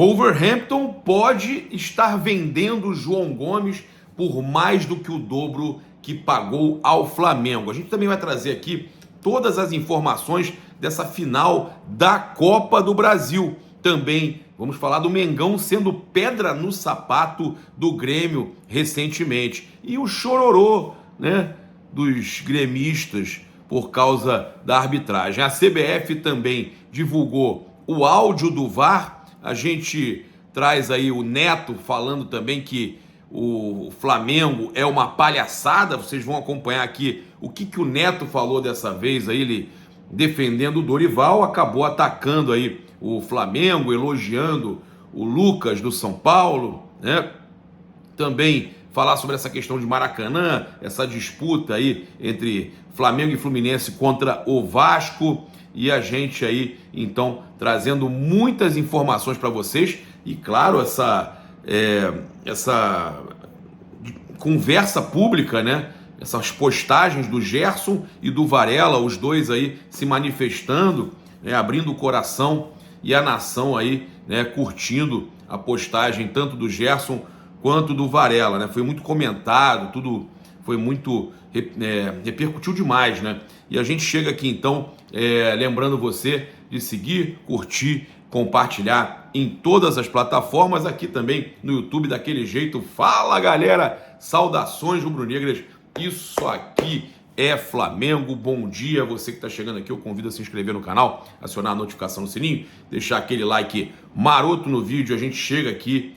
Wolverhampton pode estar vendendo João Gomes por mais do que o dobro que pagou ao Flamengo. A gente também vai trazer aqui todas as informações dessa final da Copa do Brasil. Também vamos falar do Mengão sendo pedra no sapato do Grêmio recentemente. E o chororô, né, dos gremistas por causa da arbitragem. A CBF também divulgou o áudio do VAR. A gente traz aí o Neto falando também que o Flamengo é uma palhaçada. Vocês vão acompanhar aqui o que o Neto falou dessa vez aí, ele defendendo o Dorival, acabou atacando aí o Flamengo, elogiando o Lucas do São Paulo, né? Também falar sobre essa questão de Maracanã, essa disputa aí entre Flamengo e Fluminense contra o Vasco, e a gente aí, então, trazendo muitas informações para vocês, e claro, essa conversa pública, né? Essas postagens do Gerson e do Varela, os dois aí se manifestando, né? Abrindo o coração, e a nação aí, né? Curtindo a postagem tanto do Gerson quanto do Varela, né? Foi muito comentado, tudo foi muito, repercutiu demais, né? E a gente chega aqui então, lembrando você de seguir, curtir, compartilhar em todas as plataformas, aqui também no YouTube, daquele jeito. Fala, galera, saudações rubro-negras, isso aqui é Flamengo. Bom dia, você que está chegando aqui, eu convido a se inscrever no canal, acionar a notificação no sininho, deixar aquele like maroto no vídeo. A gente chega aqui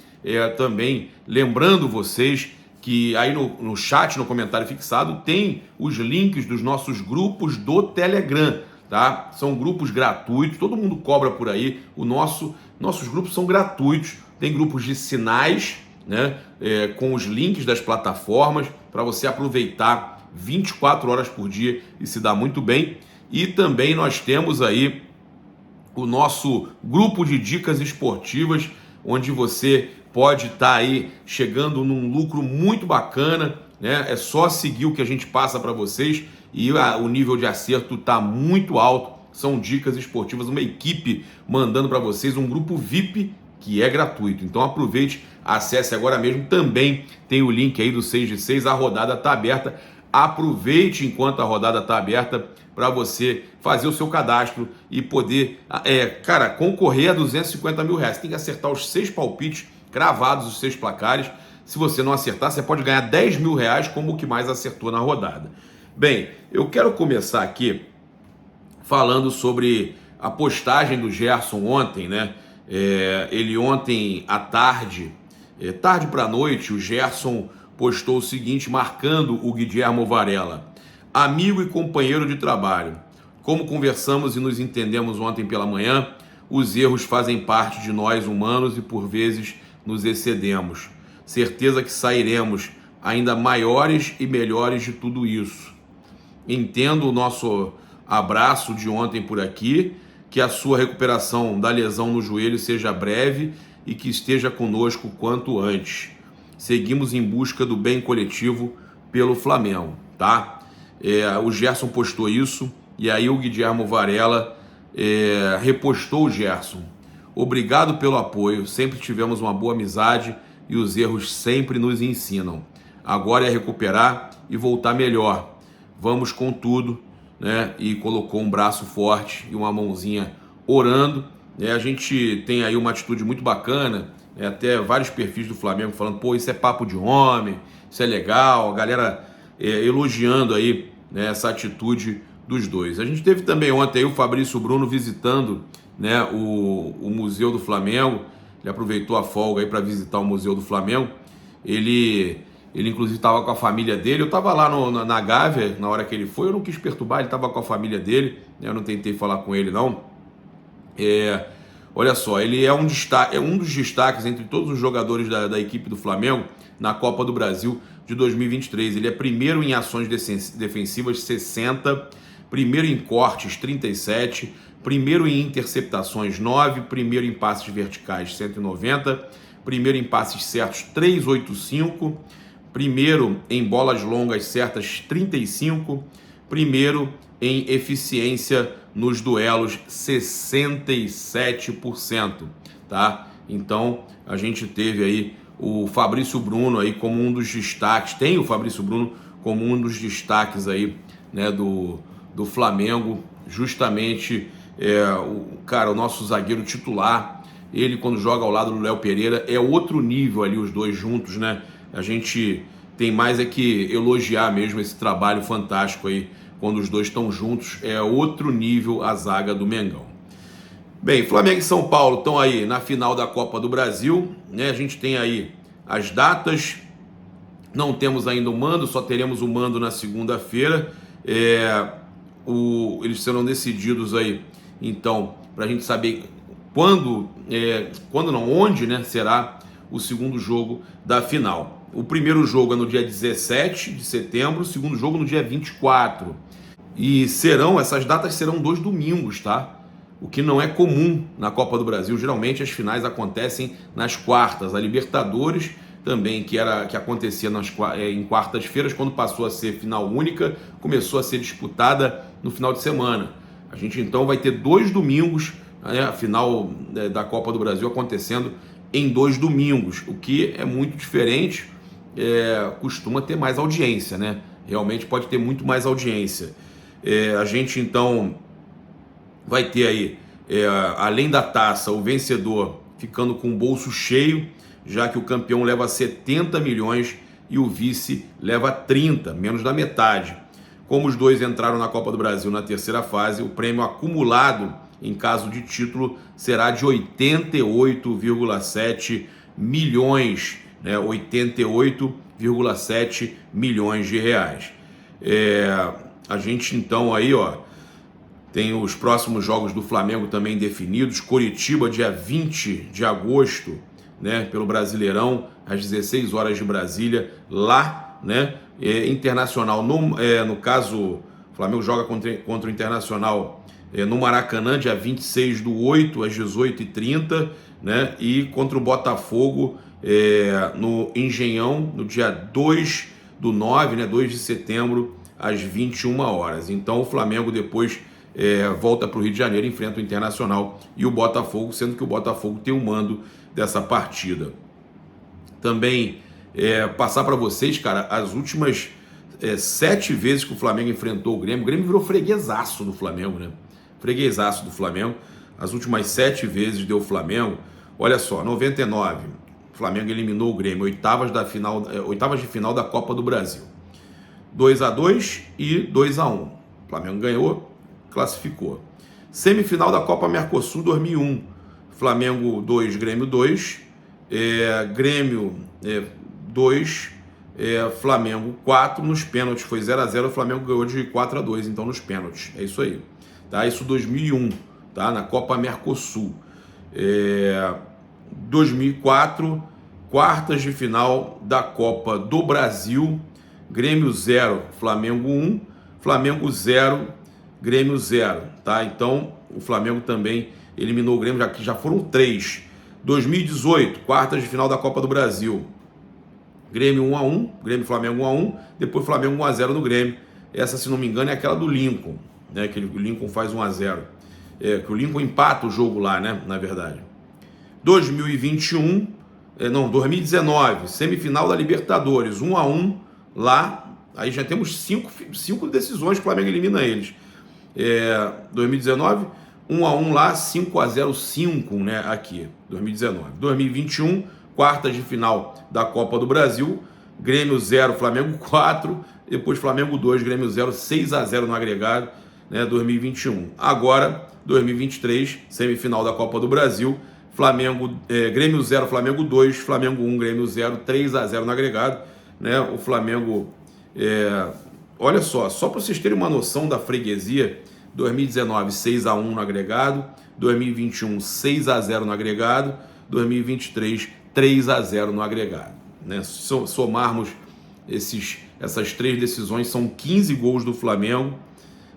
também lembrando vocês que aí no chat, no comentário fixado, tem os links dos nossos grupos do Telegram, tá? São grupos gratuitos, todo mundo cobra por aí. Nossos grupos são gratuitos, tem grupos de sinais, né? Com os links das plataformas para você aproveitar 24 horas por dia e se dar muito bem. E também nós temos aí o nosso grupo de dicas esportivas, onde você pode estar aí chegando num lucro muito bacana, né? É só seguir o que a gente passa para vocês e o nível de acerto está muito alto. São dicas esportivas, uma equipe mandando para vocês, um grupo VIP que é gratuito. Então aproveite, acesse agora mesmo. Também tem o link aí do 6 de 6, a rodada está aberta. Aproveite enquanto a rodada está aberta para você fazer o seu cadastro e poder, concorrer a 250 mil reais. Tem que acertar os 6 palpites cravados, os 6 placares. Se você não acertar, você pode ganhar 10 mil reais como o que mais acertou na rodada. Bem, eu quero começar aqui falando sobre a postagem do Gerson ontem, né? Ele ontem à tarde, tarde para a noite, o Gerson postou o seguinte, marcando o Guilherme Varela: amigo e companheiro de trabalho, como conversamos e nos entendemos ontem pela manhã, os erros fazem parte de nós humanos e por vezes nos excedemos. Certeza que sairemos ainda maiores e melhores de tudo isso. Entendo o nosso abraço de ontem por aqui, que a sua recuperação da lesão no joelho seja breve e que esteja conosco quanto antes. Seguimos em busca do bem coletivo pelo Flamengo, tá? O Gerson postou isso, e aí o Guilherme Varela repostou o Gerson. Obrigado pelo apoio, sempre tivemos uma boa amizade e os erros sempre nos ensinam. Agora é recuperar e voltar melhor. Vamos com tudo, né? E colocou um braço forte e uma mãozinha orando. A gente tem aí uma atitude muito bacana, até vários perfis do Flamengo falando, pô, isso é papo de homem, isso é legal, a galera elogiando aí, né, essa atitude dos dois. A gente teve também ontem aí o Fabrício Bruno visitando, né, o Museu do Flamengo. Ele aproveitou a folga aí para visitar o Museu do Flamengo. Ele inclusive estava com a família dele. Eu estava lá na Gávea na hora que ele foi, eu não quis perturbar, ele estava com a família dele, eu não tentei falar com ele não. Olha só, ele é um dos destaques entre todos os jogadores da equipe do Flamengo na Copa do Brasil de 2023. Ele é primeiro em ações defensivas, 60, primeiro em cortes, 37, primeiro em interceptações, 9, primeiro em passes verticais, 190, primeiro em passes certos, 385, primeiro em bolas longas certas, 35, primeiro em eficiência nos duelos, 67%, tá? Então a gente teve aí o Fabrício Bruno aí como um dos destaques, tem o Fabrício Bruno como um dos destaques aí, né, do Flamengo, justamente o nosso zagueiro titular. Ele, quando joga ao lado do Léo Pereira, é outro nível ali, os dois juntos, né? A gente tem mais que elogiar mesmo esse trabalho fantástico aí, quando os dois estão juntos, é outro nível a zaga do Mengão. Bem, Flamengo e São Paulo estão aí na final da Copa do Brasil, né? A gente tem aí as datas, não temos ainda o mando, só teremos o mando na segunda-feira. Eles serão decididos aí, então, para a gente saber onde, né, será o segundo jogo da final. O primeiro jogo é no dia 17 de setembro, o segundo jogo no dia 24. E essas datas serão 2 domingos, tá? O que não é comum na Copa do Brasil. Geralmente as finais acontecem nas quartas. A Libertadores também, que acontecia em quartas-feiras, quando passou a ser final única, começou a ser disputada no final de semana. A gente então vai ter 2 domingos, né, a final da Copa do Brasil acontecendo em 2 domingos, o que é muito diferente, costuma ter mais audiência, né? Realmente pode ter muito mais audiência. A gente então vai ter aí, além da taça, o vencedor ficando com o bolso cheio, já que o campeão leva 70 milhões e o vice leva 30, menos da metade. Como os dois entraram na Copa do Brasil na terceira fase, o prêmio acumulado em caso de título será de 88,7 milhões, né? 88,7 milhões de reais. A gente então aí, tem os próximos jogos do Flamengo também definidos. Coritiba, dia 20 de agosto, né, pelo Brasileirão, às 16 horas de Brasília, lá, né? Internacional, no caso, o Flamengo joga contra o Internacional no Maracanã, dia 26/8, às 18h30, né? E contra o Botafogo no Engenhão, no dia 2/9, né? 2 de setembro, às 21 horas. Então o Flamengo depois volta para o Rio de Janeiro, enfrenta o Internacional e o Botafogo, sendo que o Botafogo tem o mando dessa partida. Também passar para vocês, cara, as últimas 7 vezes que o Flamengo enfrentou o Grêmio virou freguesaço do Flamengo, né? Freguesaço do Flamengo. As últimas 7 vezes deu o Flamengo. Olha só, 99, o Flamengo eliminou o Grêmio, oitavas de final da Copa do Brasil. 2-2 e 2-1. O Flamengo ganhou, classificou. Semifinal da Copa Mercosul 2001. Flamengo 2, Grêmio 2. Grêmio 2, Flamengo 4. Nos pênaltis foi 0-0. O Flamengo ganhou de 4-2, então nos pênaltis. É isso aí. Tá? Isso 2001, tá? Na Copa Mercosul. 2004, quartas de final da Copa do Brasil. Grêmio 0, Flamengo 1, Flamengo 0, Grêmio 0, tá? Então, o Flamengo também eliminou o Grêmio, já foram 3. 2018, quartas de final da Copa do Brasil. Grêmio 1-1, Grêmio e Flamengo 1-1, depois Flamengo 1-0 no Grêmio. Essa, se não me engano, é aquela do Lincoln, né? Que o Lincoln faz 1-0. Que o Lincoln empata o jogo lá, né? Na verdade. 2019, semifinal da Libertadores, 1-1 lá. Aí já temos 5 decisões que o Flamengo elimina eles. 2019, 1-1 lá, 5-0, 5, né, aqui, 2019. 2021, quartas de final da Copa do Brasil, Grêmio 0, Flamengo 4, depois Flamengo 2, Grêmio 0, 6-0 no agregado, né, 2021. Agora, 2023, semifinal da Copa do Brasil, Grêmio 0, Flamengo 2, Flamengo 1, Grêmio 0, 3-0 no agregado, né, o Flamengo... olha só para vocês terem uma noção da freguesia, 2019 6-1 no agregado, 2021 6-0 no agregado, 2023 3-0 no agregado, né? Somarmos essas 3 decisões, são 15 gols do Flamengo,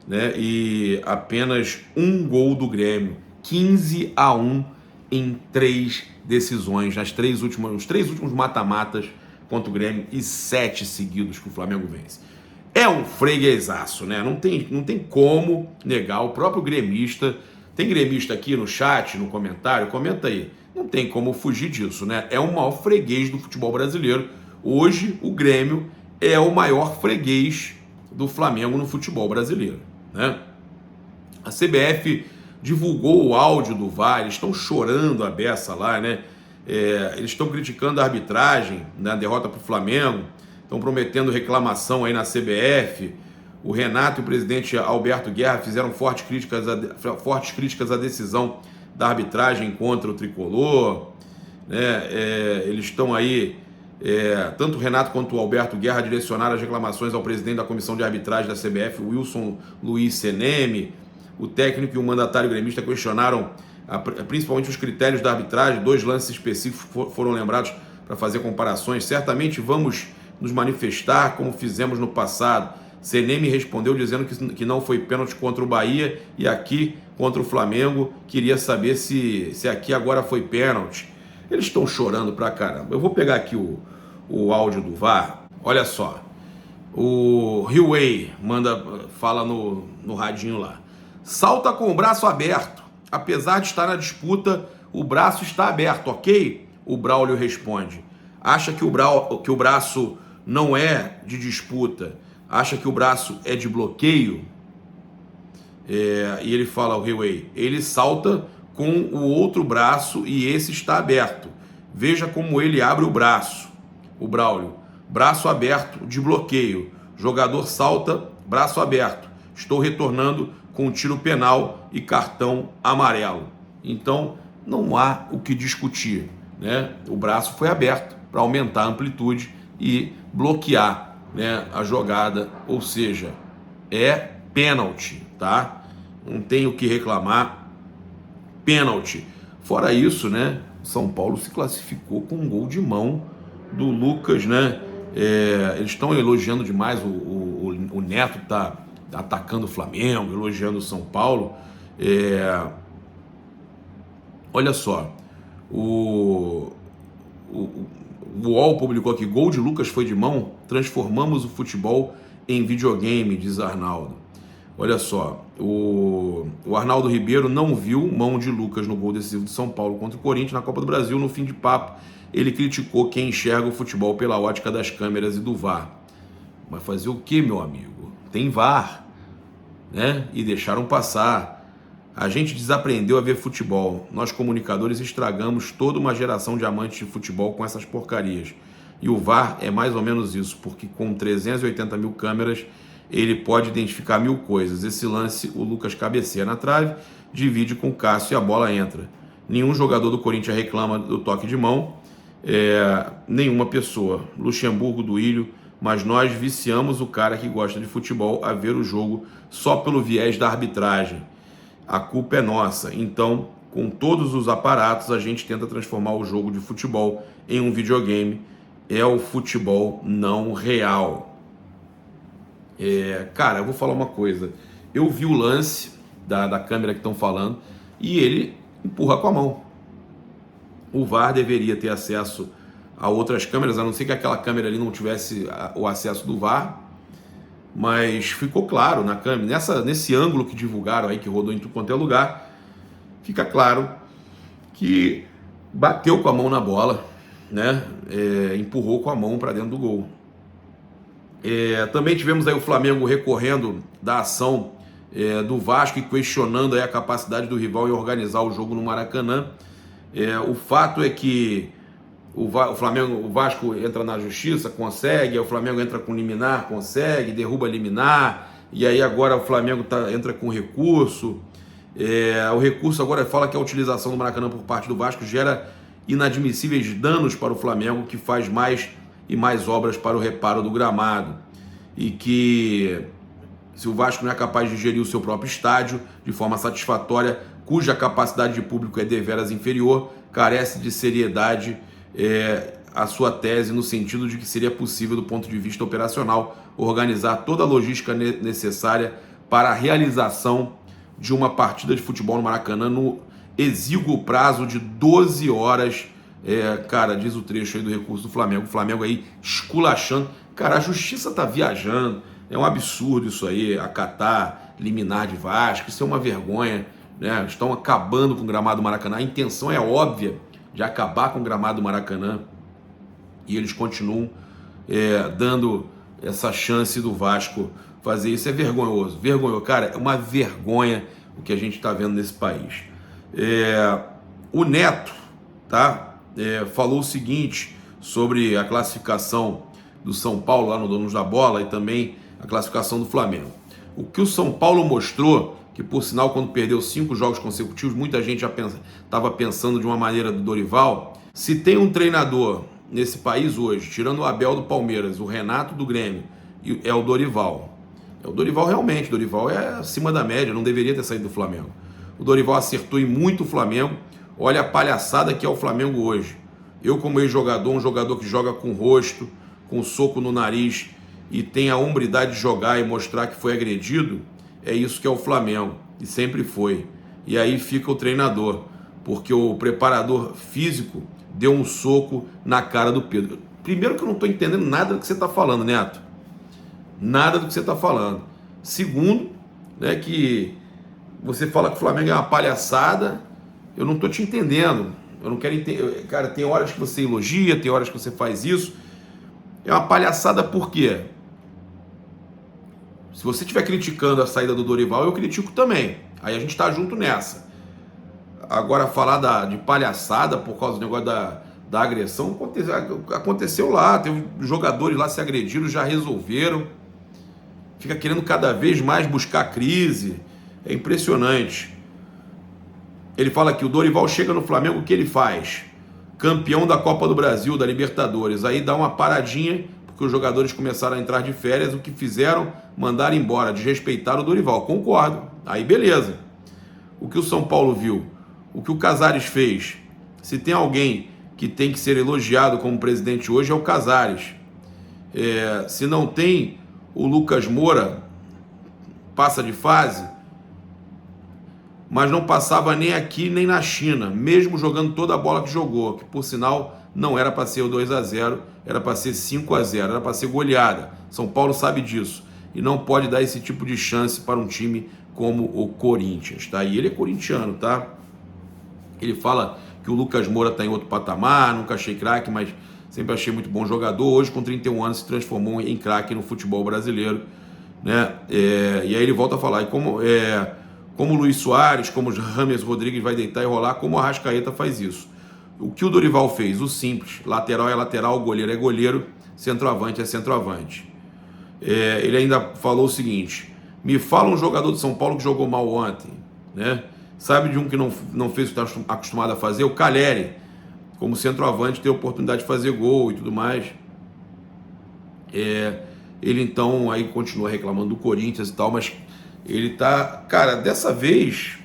né? E apenas 1 gol do Grêmio, 15-1 em 3 decisões, os 3 últimos mata-matas contra o Grêmio e 7 seguidos que o Flamengo vence. É um freguesaço, né? Não tem como negar. O próprio gremista, tem gremista aqui no chat, no comentário, comenta aí. não tem como fugir disso, né? É o maior freguês do futebol brasileiro. Hoje, o Grêmio é o maior freguês do Flamengo no futebol brasileiro, né? A CBF divulgou o áudio do VAR, eles estão chorando a beça lá, né? Eles estão criticando a arbitragem na derrota para o Flamengo, estão prometendo reclamação aí na CBF. O Renato e o presidente Alberto Guerra fizeram fortes críticas à decisão da arbitragem contra o Tricolor, né? Eles estão aí, tanto o Renato quanto o Alberto Guerra direcionaram as reclamações ao presidente da comissão de arbitragem da CBF, Wilson Luiz Seneme. O técnico e o mandatário gremista questionaram principalmente os critérios da arbitragem. 2 lances específicos foram lembrados para fazer comparações. Certamente vamos nos manifestar como fizemos no passado. Seneme respondeu dizendo que não foi pênalti contra o Bahia e aqui contra o Flamengo. Queria saber se aqui agora foi pênalti. Eles estão chorando pra caramba. Eu vou pegar aqui o áudio do VAR. Olha só. O Huawei fala no radinho lá. Salta com o braço aberto. Apesar de estar na disputa, o braço está aberto, ok? O Braulio responde. Acha que o braço não é de disputa? Acha que o braço é de bloqueio? E ele fala, o Huawei, ele salta com o outro braço e esse está aberto. Veja como ele abre o braço. O Braulio, braço aberto de bloqueio. Jogador salta, braço aberto. Estou retornando com tiro penal e cartão amarelo. Então, não há o que discutir, né? O braço foi aberto para aumentar a amplitude e bloquear, né, a jogada, ou seja, é pênalti, tá? Não tem o que reclamar, pênalti. Fora isso, né, São Paulo se classificou com um gol de mão do Lucas, né? Eles estão elogiando demais, o Neto tá atacando o Flamengo, elogiando o São Paulo. Olha só, o UOL publicou aqui, gol de Lucas foi de mão, transformamos o futebol em videogame, diz Arnaldo. Olha só, o Arnaldo Ribeiro não viu mão de Lucas no gol decisivo de São Paulo contra o Corinthians na Copa do Brasil. No fim de papo, ele criticou quem enxerga o futebol pela ótica das câmeras e do VAR. Mas fazer o que, meu amigo? Tem VAR, né? E deixaram passar. A gente desaprendeu a ver futebol. Nós, comunicadores, estragamos toda uma geração de amantes de futebol com essas porcarias. E o VAR é mais ou menos isso, porque com 380 mil câmeras, ele pode identificar 1000 coisas. Esse lance, o Lucas cabeceia na trave, divide com o Cássio e a bola entra. Nenhum jogador do Corinthians reclama do toque de mão, nenhuma pessoa. Luxemburgo, Duílio, mas nós viciamos o cara que gosta de futebol a ver o jogo só pelo viés da arbitragem. A culpa é nossa. Então, com todos os aparatos, a gente tenta transformar o jogo de futebol em um videogame. É o futebol não real. Cara, eu vou falar uma coisa. Eu vi o lance da câmera que estão falando e ele empurra com a mão. O VAR deveria ter acesso a outras câmeras, a não ser que aquela câmera ali não tivesse o acesso do VAR, mas ficou claro na câmera, nesse ângulo que divulgaram aí, que rodou em tudo quanto é lugar, fica claro que bateu com a mão na bola, né? Empurrou com a mão para dentro do gol. Também tivemos aí o Flamengo recorrendo da ação do Vasco e questionando aí a capacidade do rival em organizar o jogo no Maracanã. O fato é que o Vasco entra na justiça, consegue, o Flamengo entra com liminar, consegue, derruba liminar, e aí agora o Flamengo entra com recurso. O recurso agora fala que a utilização do Maracanã por parte do Vasco gera inadmissíveis danos para o Flamengo, que faz mais e mais obras para o reparo do gramado, e que se o Vasco não é capaz de gerir o seu próprio estádio de forma satisfatória, cuja capacidade de público é deveras inferior, carece de seriedade a sua tese no sentido de que seria possível, do ponto de vista operacional, organizar toda a logística necessária para a realização de uma partida de futebol no Maracanã no exíguo prazo de 12 horas. Cara, diz o trecho aí do recurso do Flamengo, o Flamengo aí esculachando. Cara, a justiça tá viajando, é um absurdo isso aí, acatar liminar de Vasco, isso é uma vergonha, né? Estão acabando com o gramado do Maracanã, a intenção é óbvia de acabar com o gramado do Maracanã, e eles continuam dando essa chance do Vasco fazer isso. É vergonhoso, vergonhoso, cara, é uma vergonha o que a gente está vendo nesse país. O Neto, tá, falou o seguinte sobre a classificação do São Paulo lá no Donos da Bola e também a classificação do Flamengo. O que o São Paulo mostrou, que por sinal quando perdeu 5 jogos consecutivos, muita gente já estava pensando de uma maneira do Dorival. Se tem um treinador nesse país hoje, tirando o Abel do Palmeiras, o Renato do Grêmio, é o Dorival. É o Dorival realmente, o Dorival é acima da média, não deveria ter saído do Flamengo. O Dorival acertou em muito o Flamengo, olha a palhaçada que é o Flamengo hoje. Eu como ex-jogador, um jogador que joga com rosto, com soco no nariz e tem a hombridade de jogar e mostrar que foi agredido, é isso que é o Flamengo, e sempre foi. E aí fica o treinador, porque o preparador físico deu um soco na cara do Pedro. Primeiro que eu não estou entendendo nada do que você está falando, Neto. Nada do que você está falando. Segundo, né, que você fala que o Flamengo é uma palhaçada, eu não estou te entendendo. Eu não quero entender. Cara, tem horas que você elogia, tem horas que você faz isso. É uma palhaçada por quê? Se você estiver criticando a saída do Dorival, eu critico também. Aí a gente está junto nessa. Agora, falar de palhaçada por causa do negócio da agressão, aconteceu lá. Teve jogadores lá se agrediram, já resolveram. Fica querendo cada vez mais buscar crise. É impressionante. Ele fala que o Dorival chega no Flamengo, o que ele faz? Campeão da Copa do Brasil, da Libertadores. Aí dá uma paradinha, porque os jogadores começaram a entrar de férias. O que fizeram? Mandaram embora, desrespeitaram o Dorival. Concordo. Aí beleza. O que o São Paulo viu? O que o Casares fez? Se tem alguém que tem que ser elogiado como presidente hoje, é o Casares. Se não tem o Lucas Moura, passa de fase, mas não passava nem aqui nem na China, mesmo jogando toda a bola que jogou, que por sinal não era para ser o 2-0, era para ser 5-0, era para ser goleada. São Paulo sabe disso e não pode dar esse tipo de chance para um time como o Corinthians, tá? E ele é corintiano, tá? Ele fala que o Lucas Moura está em outro patamar, nunca achei craque, mas sempre achei muito bom jogador. Hoje, com 31 anos, se transformou em craque no futebol brasileiro, né? E aí ele volta a falar, e como o Luiz Soares, como o James Rodrigues vai deitar e rolar, como o Arrascaeta faz isso. O que o Dorival fez? O simples, lateral é lateral, goleiro é goleiro, centroavante é centroavante. Ele ainda falou o seguinte, me fala um jogador de São Paulo que jogou mal ontem, né? Sabe de um que não fez o que está acostumado a fazer? O Caleri, como centroavante, tem a oportunidade de fazer gol e tudo mais. Ele então aí continua reclamando do Corinthians e tal, mas ele tá, cara, dessa vez,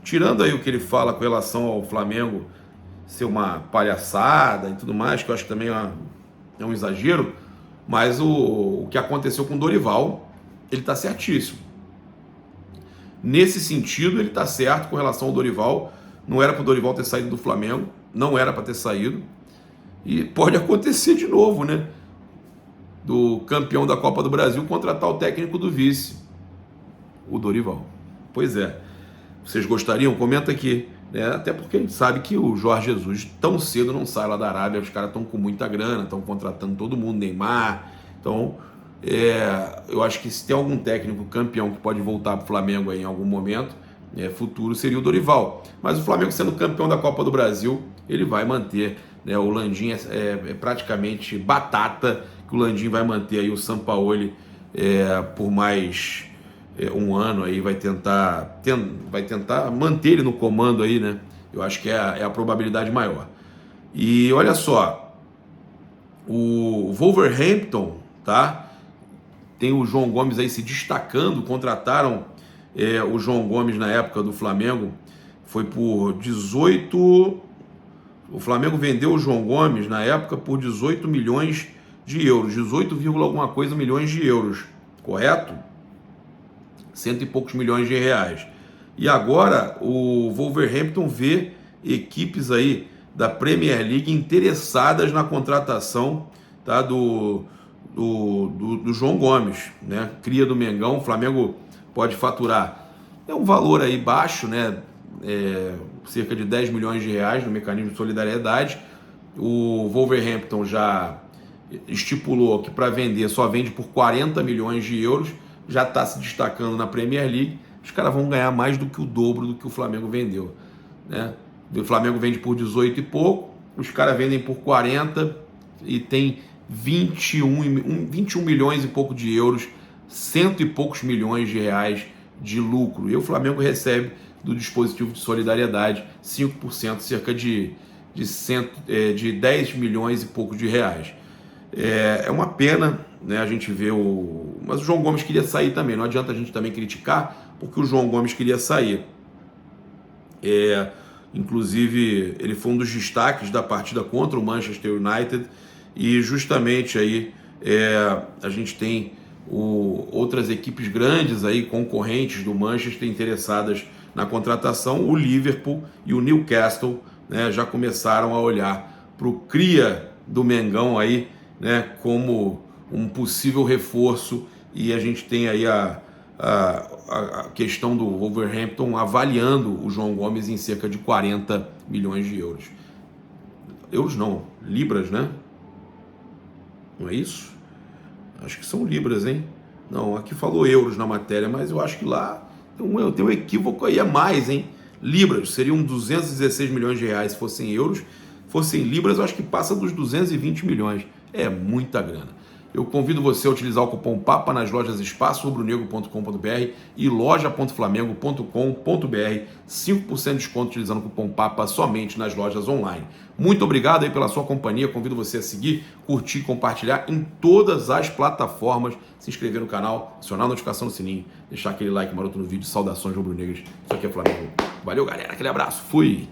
tirando aí o que ele fala com relação ao Flamengo ser uma palhaçada e tudo mais, que eu acho que também é um exagero, mas o que aconteceu com o Dorival, ele tá certíssimo. Nesse sentido, ele tá certo com relação ao Dorival. Não era para o Dorival ter saído do Flamengo, não era para ter saído, e pode acontecer de novo, né? Do campeão da Copa do Brasil contratar o técnico do vice, o Dorival. Pois é. Vocês gostariam? Comenta aqui, né? Até porque a gente sabe que o Jorge Jesus tão cedo não sai lá da Arábia, os caras estão com muita grana, estão contratando todo mundo, Neymar. Então, eu acho que se tem algum técnico campeão que pode voltar para o Flamengo aí em algum momento, futuro, seria o Dorival. Mas o Flamengo sendo campeão da Copa do Brasil, ele vai manter, né? O Landim é praticamente batata, que o Landim vai manter aí o Sampaoli por mais um ano aí, vai tentar manter ele no comando aí, né? Eu acho que é a probabilidade maior. E olha só, o Wolverhampton, tá? Tem o João Gomes aí se destacando, contrataram o João Gomes na época do Flamengo, foi por 18... O Flamengo vendeu o João Gomes na época por 18 milhões de euros, 18, alguma coisa milhões de euros, correto? Cento e poucos milhões de reais. E agora o Wolverhampton vê equipes aí da Premier League interessadas na contratação, tá, do João Gomes, né? Cria do Mengão. O Flamengo pode faturar. É um valor aí baixo, né? cerca de 10 milhões de reais no mecanismo de solidariedade. O Wolverhampton já estipulou que para vender só vende por 40 milhões de euros, já está se destacando na Premier League. Os caras vão ganhar mais do que o dobro do que o Flamengo vendeu, né? O Flamengo vende por 18 e pouco, os caras vendem por 40 e tem 21 milhões e pouco de euros, cento e poucos milhões de reais de lucro. E o Flamengo recebe do dispositivo de solidariedade 5%, cerca de 10 milhões e pouco de reais. É uma pena, né, a gente vê mas o João Gomes queria sair também, não adianta a gente também criticar, porque o João Gomes queria sair. Inclusive, ele foi um dos destaques da partida contra o Manchester United, e justamente aí a gente tem outras equipes grandes aí, concorrentes do Manchester, interessadas na contratação. O Liverpool e o Newcastle, né, já começaram a olhar para o cria do Mengão aí, né, como um possível reforço, e a gente tem aí a questão do Wolverhampton avaliando o João Gomes em cerca de 40 milhões de euros. Euros não, libras, né? Não é isso? Acho que são libras, hein? Não, aqui falou euros na matéria, mas eu acho que lá tem um equívoco aí a mais, hein? Libras, seriam 216 milhões de reais se fossem euros. Fossem libras, eu acho que passa dos 220 milhões. É muita grana. Eu convido você a utilizar o cupom PAPA nas lojas espaçorubronegro.com.br e loja.flamengo.com.br. 5% de desconto utilizando o cupom PAPA somente nas lojas online. Muito obrigado aí pela sua companhia. Convido você a seguir, curtir e compartilhar em todas as plataformas. Se inscrever no canal, acionar a notificação no sininho, deixar aquele like maroto no vídeo. Saudações rubro-negras. Isso aqui é Flamengo. Valeu, galera. Aquele abraço. Fui!